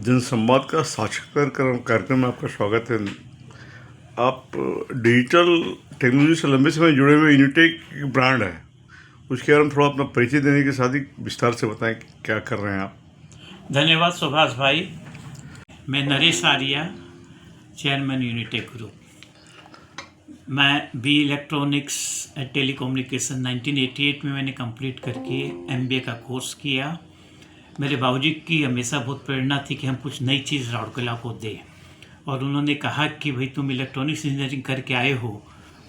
जनसंवाद का साक्षात्कार कार्यक्रम में आपका स्वागत है। आप डिजिटल टेक्नोलॉजी से लंबे समय जुड़े हुए यूनिटेक ब्रांड है, उसके बारे में थोड़ा अपना परिचय देने के साथ ही विस्तार से बताएं कि क्या कर रहे हैं आप। धन्यवाद सुभाष भाई। मैं नरेश आर्या, चेयरमैन यूनिटेक ग्रुप। मैं बी इलेक्ट्रॉनिक्स एंड टेलीकम्युनिकेशन 1988 में मैंने कंप्लीट करके MBA का कोर्स किया। मेरे बाबूजी की हमेशा बहुत प्रेरणा थी कि हम कुछ नई चीज़ राउरकेला को दें, और उन्होंने कहा कि भाई तुम इलेक्ट्रॉनिक्स इंजीनियरिंग करके आए हो।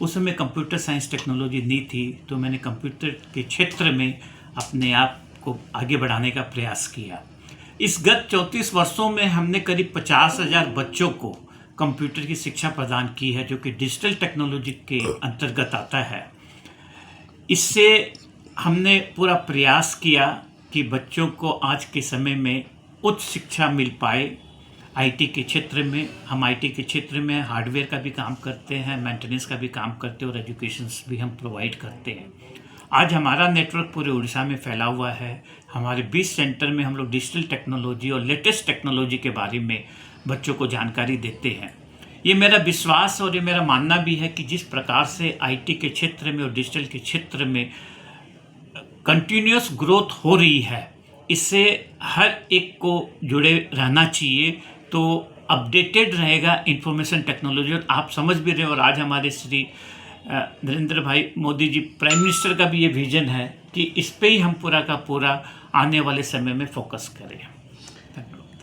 उस समय कंप्यूटर साइंस टेक्नोलॉजी नहीं थी, तो मैंने कंप्यूटर के क्षेत्र में अपने आप को आगे बढ़ाने का प्रयास किया। इस गत 34 वर्षों में हमने करीब 50,000 बच्चों को कंप्यूटर की शिक्षा प्रदान की है, जो कि डिजिटल टेक्नोलॉजी के अंतर्गत आता है। इससे हमने पूरा प्रयास किया कि बच्चों को आज के समय में उच्च शिक्षा मिल पाए। IT के क्षेत्र में हम IT के क्षेत्र में हार्डवेयर का भी काम करते हैं, मेंटेनेंस का भी काम करते हैं और एजुकेशंस भी हम प्रोवाइड करते हैं। आज हमारा नेटवर्क पूरे उड़ीसा में फैला हुआ है। हमारे 20 सेंटर में हम लोग डिजिटल टेक्नोलॉजी और लेटेस्ट टेक्नोलॉजी के बारे में बच्चों को जानकारी देते हैं। ये मेरा विश्वास और ये मेरा मानना भी है कि जिस प्रकार से IT के क्षेत्र में और डिजिटल के क्षेत्र में कंटिन्यूस ग्रोथ हो रही है, इससे हर एक को जुड़े रहना चाहिए, तो अपडेटेड रहेगा इंफॉर्मेशन टेक्नोलॉजी। और आप समझ भी रहे हो, और आज हमारे श्री नरेंद्र भाई मोदी जी प्राइम मिनिस्टर का भी ये विजन है कि इस पे ही हम पूरा का पूरा आने वाले समय में फोकस करें।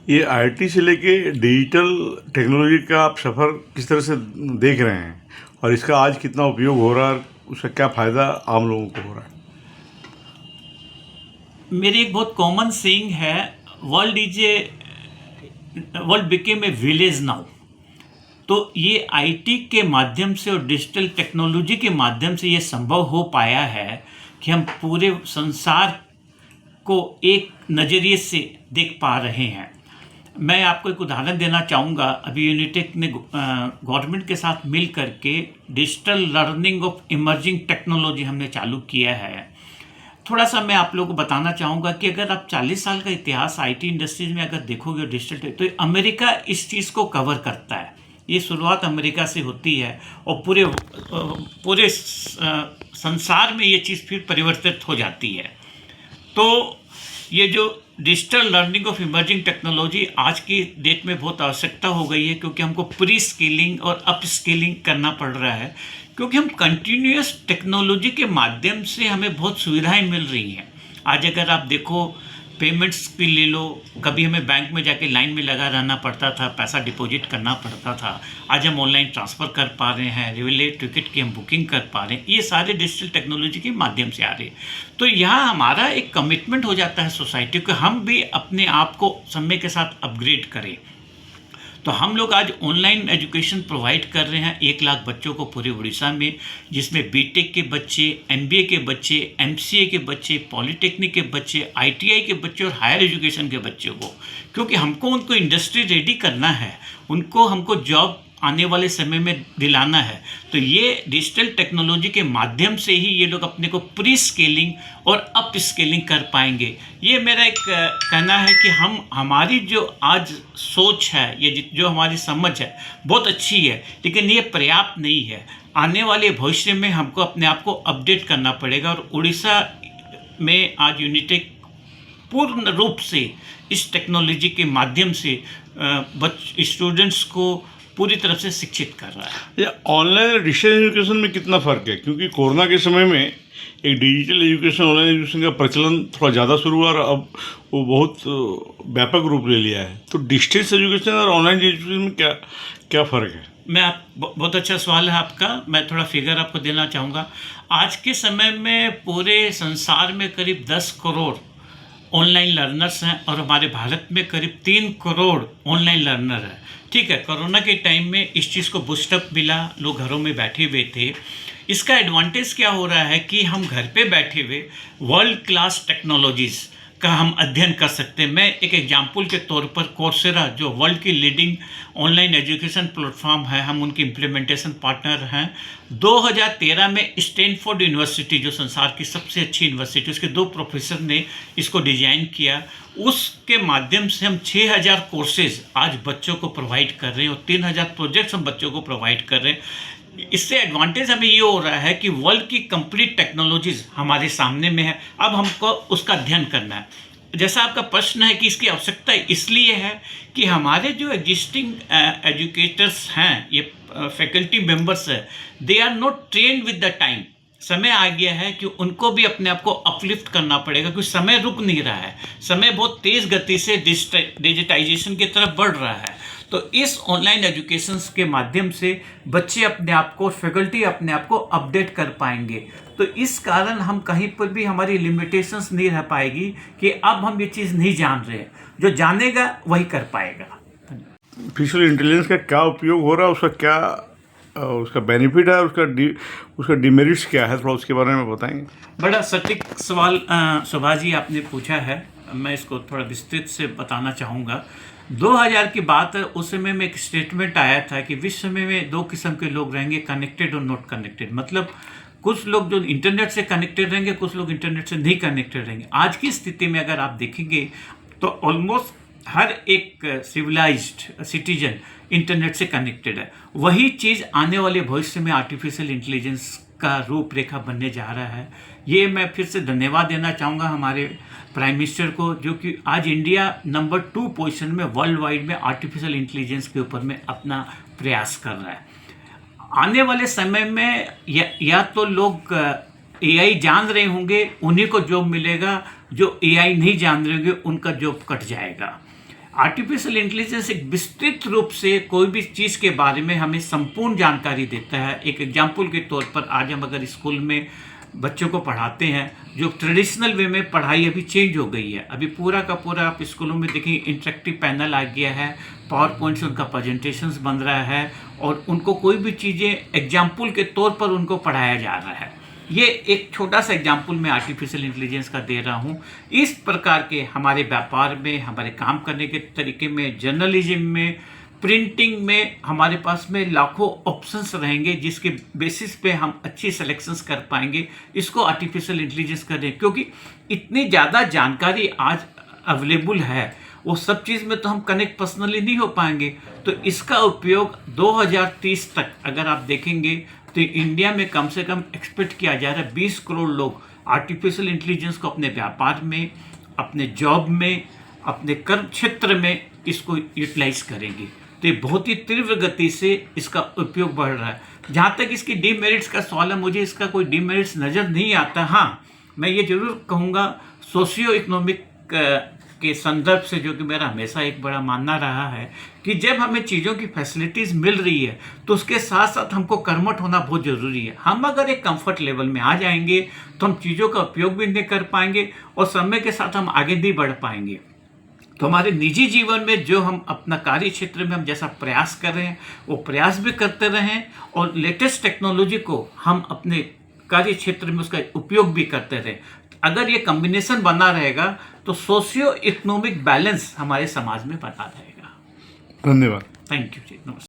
ये IT से लेके डिजिटल टेक्नोलॉजी का आप सफ़र किस तरह से देख रहे हैं, और इसका आज कितना उपयोग हो रहा है, उसका क्या फ़ायदा आम लोगों को हो रहा है? मेरी एक बहुत कॉमन सेइंग है, world became a village now. तो ये IT के माध्यम से और डिजिटल टेक्नोलॉजी के माध्यम से ये संभव हो पाया है कि हम पूरे संसार को एक नज़रिए से देख पा रहे हैं। मैं आपको एक उदाहरण देना चाहूँगा। अभी यूनिटेक ने गवर्नमेंट के साथ मिल करके digital learning of emerging technology हमने चालू किया है। थोड़ा सा मैं आप लोगों को बताना चाहूँगा कि अगर आप 40 साल का इतिहास IT इंडस्ट्रीज में अगर देखोगे डिजिटल, तो अमेरिका इस चीज़ को कवर करता है। ये शुरुआत अमेरिका से होती है और पूरे संसार में ये चीज़ फिर परिवर्तित हो जाती है। तो ये जो digital learning of emerging technology आज की डेट में बहुत आवश्यकता हो गई है, क्योंकि हमको प्री स्किलिंग और अप स्किलिंग करना पड़ रहा है, क्योंकि हम कंटिन्यूस टेक्नोलॉजी के माध्यम से हमें बहुत सुविधाएं मिल रही हैं। आज अगर आप देखो, पेमेंट्स भी ले लो, कभी हमें बैंक में जाके लाइन में लगा रहना पड़ता था, पैसा डिपॉजिट करना पड़ता था। आज हम ऑनलाइन ट्रांसफ़र कर पा रहे हैं, रेलवे टिकट की हम बुकिंग कर पा रहे हैं। ये सारे डिजिटल टेक्नोलॉजी के माध्यम से आ रहे हैं। तो यहाँ हमारा एक कमिटमेंट हो जाता है सोसाइटी को, हम भी अपने आप को समय के साथ अपग्रेड करें। तो हम लोग आज ऑनलाइन एजुकेशन प्रोवाइड कर रहे हैं 1 लाख बच्चों को पूरे उड़ीसा में, जिसमें BTech के बच्चे, MBA के बच्चे, MCA के बच्चे, पॉलिटेक्निक के बच्चे, ITI के बच्चे और हायर एजुकेशन के बच्चों को, क्योंकि हमको उनको इंडस्ट्री रेडी करना है, हमको जॉब आने वाले समय में दिलाना है। तो ये डिजिटल टेक्नोलॉजी के माध्यम से ही ये लोग अपने को प्री स्केलिंग और अप स्केलिंग कर पाएंगे। ये मेरा एक कहना है कि हमारी जो आज सोच है, ये जो हमारी समझ है, बहुत अच्छी है, लेकिन ये पर्याप्त नहीं है। आने वाले भविष्य में हमको अपने आप को अपडेट करना पड़ेगा, और उड़ीसा में आज यूनिटेक पूर्ण रूप से इस टेक्नोलॉजी के माध्यम से स्टूडेंट्स को पूरी तरफ से शिक्षित कर रहा है। ये ऑनलाइन और डिजिटल एजुकेशन में कितना फ़र्क है, क्योंकि कोरोना के समय में एक डिजिटल एजुकेशन, ऑनलाइन एजुकेशन का प्रचलन थोड़ा ज़्यादा शुरू हुआ और अब वो बहुत व्यापक रूप ले लिया है। तो डिस्टेंस एजुकेशन और ऑनलाइन एजुकेशन में क्या फ़र्क है? बहुत अच्छा सवाल है आपका। मैं थोड़ा फिगर आपको देना चाहूँगा। आज के समय में पूरे संसार में करीब 10 करोड़ ऑनलाइन लर्नर्स हैं, और हमारे भारत में करीब 3 करोड़ ऑनलाइन लर्नर हैं। ठीक है, कोरोना के टाइम में इस चीज़ को बूस्टअप मिला, लोग घरों में बैठे हुए थे। इसका एडवांटेज क्या हो रहा है कि हम घर पे बैठे हुए वर्ल्ड क्लास टेक्नोलॉजीज़ का हम अध्ययन कर सकते हैं। मैं एक एग्जाम्पल के तौर पर कोर्सेरा, जो वर्ल्ड की लीडिंग ऑनलाइन एजुकेशन प्लेटफॉर्म है, हम उनके इम्प्लीमेंटेशन पार्टनर हैं। 2013 में स्टैनफोर्ड यूनिवर्सिटी, जो संसार की सबसे अच्छी यूनिवर्सिटी, उसके 2 प्रोफेसर ने इसको डिजाइन किया। उसके माध्यम से हम 6000 कोर्सेज आज बच्चों को प्रोवाइड कर रहे हैं और 3000 प्रोजेक्ट्स हम बच्चों को प्रोवाइड कर रहे हैं। इससे एडवांटेज हमें ये हो रहा है कि वर्ल्ड की कंप्लीट टेक्नोलॉजीज हमारे सामने में है, अब हमको उसका अध्ययन करना है। जैसा आपका प्रश्न है कि इसकी आवश्यकता इसलिए है कि हमारे जो एग्जिस्टिंग एजुकेटर्स हैं, ये फैकल्टी मेंबर्स है, they are not trained with the time. समय आ गया है कि उनको भी अपने आप को अपलिफ्ट करना पड़ेगा, क्योंकि समय रुक नहीं रहा है। समय बहुत तेज़ गति से डिजिटाइजेशन की तरफ बढ़ रहा है। तो इस ऑनलाइन एजुकेशन के माध्यम से बच्चे अपने आप को, फैकल्टी अपने आप को अपडेट कर पाएंगे। तो इस कारण हम कहीं पर भी हमारी लिमिटेशंस नहीं रह पाएगी कि अब हम ये चीज़ नहीं जान रहे हैं। जो जानेगा वही कर पाएगा। आर्टिफिशियल इंटेलिजेंस का क्या उपयोग हो रहा है, उसका क्या उसका बेनिफिट है, उसका डिमेरिट्स क्या है, थोड़ा उसके बारे में बताएंगे। बड़ा सटीक सवाल शोभा जी आपने पूछा है। मैं इसको थोड़ा विस्तृत से बताना चाहूँगा। 2000 की बात है, उस समय में एक स्टेटमेंट आया था कि विश्व में 2 किस्म के लोग रहेंगे, कनेक्टेड और नॉट कनेक्टेड। मतलब कुछ लोग जो इंटरनेट से कनेक्टेड रहेंगे, कुछ लोग इंटरनेट से नहीं कनेक्टेड रहेंगे। आज की स्थिति में अगर आप देखेंगे तो ऑलमोस्ट हर एक सिविलाइज्ड सिटीजन इंटरनेट से कनेक्टेड है। वही चीज़ आने वाले भविष्य में आर्टिफिशियल इंटेलिजेंस का रूपरेखा बनने जा रहा है। ये मैं फिर से धन्यवाद देना चाहूँगा हमारे प्राइम मिनिस्टर को, जो कि आज इंडिया नंबर 2 पोजीशन में वर्ल्ड वाइड में आर्टिफिशियल इंटेलिजेंस के ऊपर में अपना प्रयास कर रहा है। आने वाले समय में या तो लोग एआई जान रहे होंगे, उन्हीं को जॉब मिलेगा। जो एआई नहीं जान रहे होंगे, उनका जॉब कट जाएगा। आर्टिफिशियल इंटेलिजेंस एक विस्तृत रूप से कोई भी चीज़ के बारे में हमें संपूर्ण जानकारी देता है। एक एग्जाम्पल के तौर पर आज हम अगर स्कूल में बच्चों को पढ़ाते हैं, जो ट्रेडिशनल वे में पढ़ाई अभी चेंज हो गई है। अभी पूरा का पूरा आप स्कूलों में देखेंगे इंटरेक्टिव पैनल आ गया है, पावर पॉइंट से उनका प्रेजेंटेशंस बन रहा है और उनको कोई भी चीज़ें एग्जाम्पल के तौर पर उनको पढ़ाया जा रहा है। ये एक छोटा सा एग्जाम्पल मैं आर्टिफिशियल इंटेलिजेंस का दे रहा हूँ। इस प्रकार के हमारे व्यापार में, हमारे काम करने के तरीके में, जर्नलिज्म में, प्रिंटिंग में हमारे पास में लाखों ऑप्शंस रहेंगे, जिसके बेसिस पे हम अच्छी सिलेक्शंस कर पाएंगे। इसको आर्टिफिशियल इंटेलिजेंस करें, क्योंकि इतनी ज़्यादा जानकारी आज अवेलेबल है, वो सब चीज़ में तो हम कनेक्ट पर्सनली नहीं हो पाएंगे। तो इसका उपयोग 2030 तक अगर आप देखेंगे तो इंडिया में कम से कम एक्सपेक्ट किया जा रहा है 20 करोड़ लोग आर्टिफिशियल इंटेलिजेंस को अपने व्यापार में, अपने जॉब में, अपने कर्म क्षेत्र में इसको यूटिलाइज करेंगे। तो ये बहुत ही तीव्र गति से इसका उपयोग बढ़ रहा है। जहाँ तक इसकी डीमेरिट्स का सवाल है, मुझे इसका कोई डीमेरिट्स नज़र नहीं आता। हाँ, मैं ये जरूर कहूँगा सोशियो इकोनॉमिक के संदर्भ से, जो कि मेरा हमेशा एक बड़ा मानना रहा है कि जब हमें चीज़ों की फैसिलिटीज़ मिल रही है तो उसके साथ साथ हमको कर्मठ होना बहुत ज़रूरी है। हम अगर एक कंफर्ट लेवल में आ जाएंगे तो हम चीज़ों का उपयोग भी नहीं कर पाएंगे और समय के साथ हम आगे नहीं बढ़ पाएंगे। तो हमारे निजी जीवन में जो हम अपना कार्य क्षेत्र में हम जैसा प्रयास कर रहे हैं, वो प्रयास भी करते रहें और लेटेस्ट टेक्नोलॉजी को हम अपने कार्य क्षेत्र में उसका उपयोग भी करते रहें। अगर ये कॉम्बिनेशन बना रहेगा तो सोशियो इकोनॉमिक बैलेंस हमारे समाज में बना रहेगा। धन्यवाद। थैंक यू जी, नमस्कार।